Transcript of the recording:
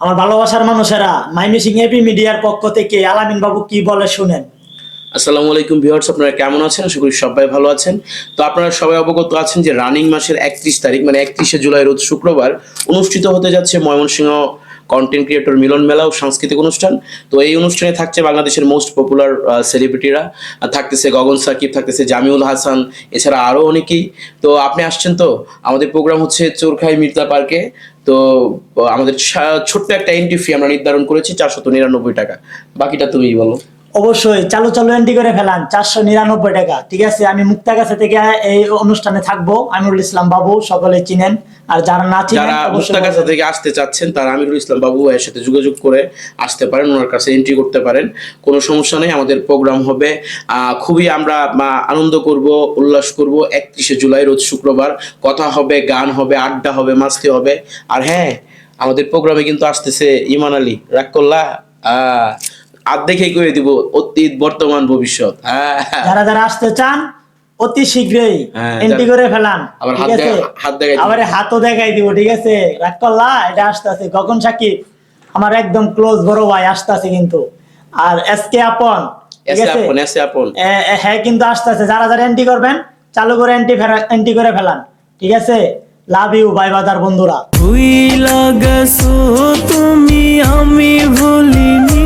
আমার ভালোবাসার মানুষেরা, মাইমিসিং এপি মিডিয়ার পক্ষ থেকে আলামিন বাবু কি বলে শুনেন। আসসালামু আলাইকুম ভিউয়ার্স, আপনারা কেমন আছেন? আশা করি সবাই ভালো আছেন। তো আপনারা সবাই অবগত আছেন যে রানিং মাসের 31 তারিখ মানে 31শে জুলাই রোজ শুক্রবার অনুষ্ঠিত হতে যাচ্ছে ময়মনসিংহ কন্টেন্ট ক্রিয়েটর মিলন মেলা ও সাংস্কৃতিক অনুষ্ঠান। তো এই অনুষ্ঠানে থাকছে বাংলাদেশের মোস্ট পপুলার সেলিব্রিটিরা, থাকতেছে গগন সাকিব, থাকতেছে জামিউল হাসান, এছাড়া আরও অনেকেই। তো আপনি আসছেন? তো আমাদের প্রোগ্রাম হচ্ছে চোরখাই মির্জা পার্কে। তো আমাদের ছোট্ট একটা এন্ট্রি ফি আমরা নির্ধারণ করেছি 499 টাকা। বাকিটা তুমিই বলো। অবশ্যই চালু চালু এন্ট্রি করে ফেলান 499 টাকা। ঠিক আছে, আমি মুক্তাগাছা থেকে এই অনুষ্ঠানে থাকবো। আমিরুল ইসলাম বাবু সকলে চিনেন, আর যারা না চিনেন যারা অবশ্যই মুক্তাগাছা থেকে আসতে চাচ্ছেন তারা আমিরুল ইসলাম বাবু এর সাথে যোগাযোগ করে আসতে পারেন, ওনার কাছে এন্ট্রি করতে পারেন, কোনো সমস্যা নেই। আমাদের প্রোগ্রাম হবে খুবই আমরা আনন্দ করব, উল্লাস করব। 31শে জুলাই রোজ শুক্রবার কথা হবে, গান হবে, আড্ডা হবে, মাস্তি হবে। আর হ্যাঁ, আমাদের প্রোগ্রামে কিন্তু আসতেছে ইমান আলী, রাগ করলা? আর দেখেই করে দিব অতীত বর্তমান ভবিষ্যৎ। যারা যারা আসতে চান অতি শীঘ্রই হ্যাঁ, এন্ট্রি করে ফেলান। আবার ঠিক আছে, হাত দেখাই আবার হাতও দেখাই দিব। ঠিক আছে, রাগ করলা? এটা আসতে আছে গগন সাকিব, আমার একদম ক্লোজ বড় ভাই আসতে আছে কিন্তু। আর এসকে আপন, ঠিক আছে, হ্যাঁ কিন্তু আসতে আছে। যারা যারা এন্ট্রি করবেন চালু করে এন্ট্রি করে ফেলান। ঠিক আছে, লাভ ইউ বাই বাদার বন্ধুরা। ভুইলা গেছো তুমি, আমি ভুলিনি।